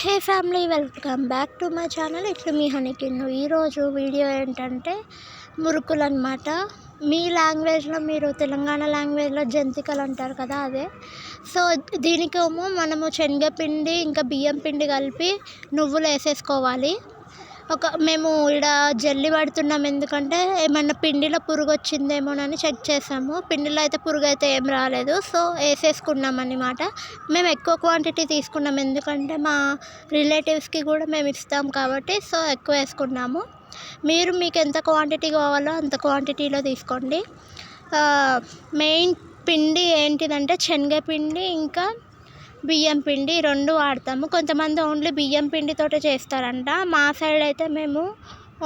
Hey family, welcome back to my channel. ఇట్లా మీ హనీకిన్ను. ఈరోజు video ఏంటంటే మురుకులు అనమాట. మీ లాంగ్వేజ్లో, మీరు తెలంగాణ లాంగ్వేజ్లో జంతికలు అంటారు కదా, అదే. సో దీనికేమో మనము శనగపిండి ఇంకా బియ్యం పిండి కలిపి నువ్వులు వేసేసుకోవాలి. మేము ఇక్కడ జల్లి పడుతున్నాం, ఎందుకంటే ఏమన్నా పిండిలో పురుగు వచ్చిందేమోనని చెక్ చేసాము. పిండిలో అయితే పురుగు అయితే ఏం రాలేదు. సో వేసేసుకున్నాం అన్నమాట. మేము ఎక్కువ క్వాంటిటీ తీసుకున్నాం, ఎందుకంటే మా రిలేటివ్స్కి కూడా మేము ఇస్తాం కాబట్టి. సో ఎక్కువ వేసుకున్నాము. మీకు ఎంత క్వాంటిటీ కావాలో అంత క్వాంటిటీలో తీసుకోండి. మెయిన్ పిండి ఏంటిదంటే శనగపిండి ఇంకా బియ్యం పిండి రెండు వాడతాము. కొంతమంది ఓన్లీ బియ్యం పిండితోటే చేస్తారంట. మా సైడ్ అయితే మేము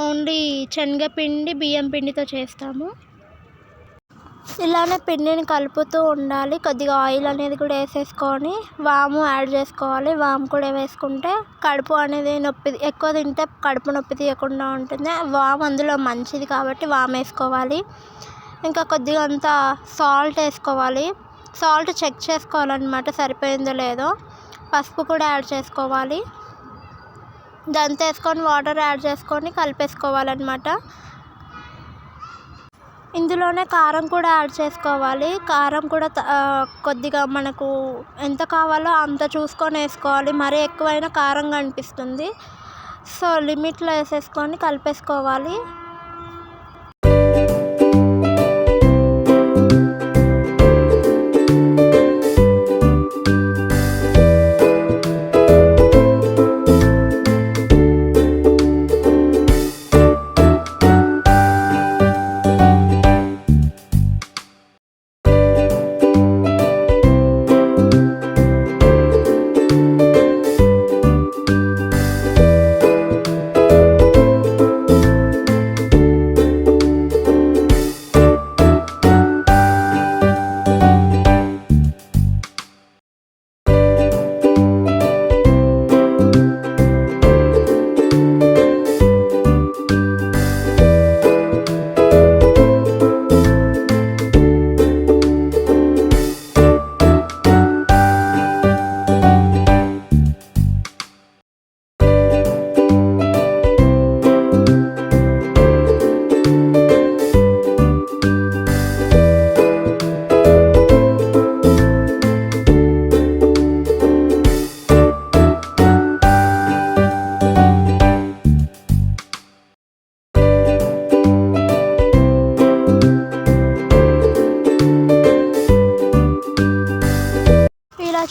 ఓన్లీ శనగపిండి బియ్యం పిండితో చేస్తాము. ఇలానే పిండిని కలుపుతూ ఉండాలి. కొద్దిగా ఆయిల్ అనేది కూడా వేసేసుకొని వాము యాడ్ చేసుకోవాలి. వాము కూడా వేసుకుంటే కడుపు అనేది నొప్పి, ఎక్కువ తింటే కడుపు నొప్పి తీయకుండా ఉంటుంది. వాము అందులో మంచిది కాబట్టి వాము వేసుకోవాలి. ఇంకా కొద్దిగా అంతా సాల్ట్ వేసుకోవాలి. సాల్ట్ చెక్ చేసుకోవాలన్నమాట, సరిపోయిందో లేదో. పసుపు కూడా యాడ్ చేసుకోవాలి. దంత వేసుకొని వాటర్ యాడ్ చేసుకొని కలిపేసుకోవాలన్నమాట. ఇందులోనే కారం కూడా యాడ్ చేసుకోవాలి. కారం కూడా కొద్దిగా మనకు ఎంత కావాలో అంత చూసుకొని వేసుకోవాలి. మరీ ఎక్కువైనా కారంగా అనిపిస్తుంది. సో లిమిట్లో వేసేసుకొని కలిపేసుకోవాలి.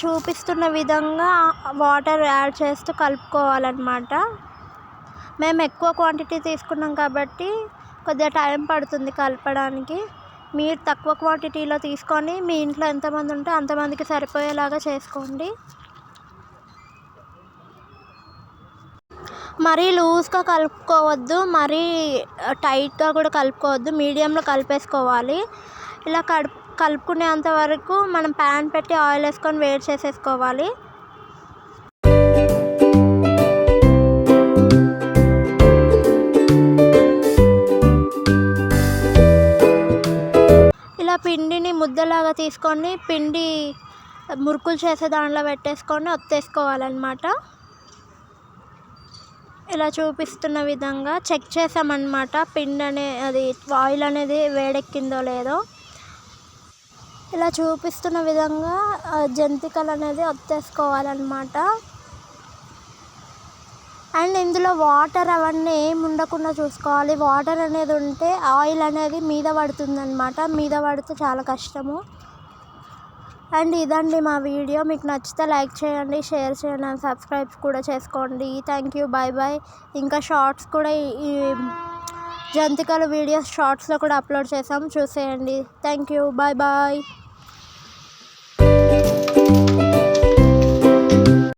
చూపిస్తున్న విధంగా వాటర్ యాడ్ చేస్తూ కలుపుకోవాలన్నమాట. మేము ఎక్కువ క్వాంటిటీ తీసుకున్నాం కాబట్టి కొద్దిగా టైం పడుతుంది కలపడానికి. మీరు తక్కువ క్వాంటిటీలో తీసుకొని మీ ఇంట్లో ఎంతమంది ఉంటే అంతమందికి సరిపోయేలాగా చేసుకోండి. మరీ లూజ్గా కలుపుకోవద్దు, మరీ టైట్గా కూడా కలుపుకోవద్దు. మీడియంలో కలిపేసుకోవాలి. ఇలా కలుపుకునేంత వరకు మనం ప్యాన్ పెట్టి ఆయిల్ వేసుకొని వేడి చేసేసుకోవాలి. ఇలా పిండిని ముద్దలాగా తీసుకొని పిండి మురుకులు చేసే దాంట్లో పెట్టేసుకొని ఒత్తేసుకోవాలన్నమాట. ఇలా చూపిస్తున్న విధంగా చెక్ చేసామన్నమాట, పిండి అది ఆయిల్ అనేది వేడెక్కిందో లేదో. ఇలా చూపిస్తున్న విధంగా జంతికలు అనేది ఒత్తేసుకోవాలన్నమాట. అండ్ ఇందులో వాటర్ అవన్నీ ఏమి ఉండకుండా చూసుకోవాలి. వాటర్ అనేది ఉంటే ఆయిల్ అనేది మీద పడుతుందన్నమాట. మీద పడితే చాలా కష్టము. అండ్ ఇదండి మా వీడియో. మీకు నచ్చితే లైక్ చేయండి, షేర్ చేయండి అండ్ సబ్స్క్రైబ్ కూడా చేసుకోండి. Thank you, bye bye. ఇంకా షార్ట్స్ కూడా ఈ జంతికల వీడియోస్ షార్ట్స్లో కూడా అప్లోడ్ చేసాము, చూసేయండి. Thank you, bye bye.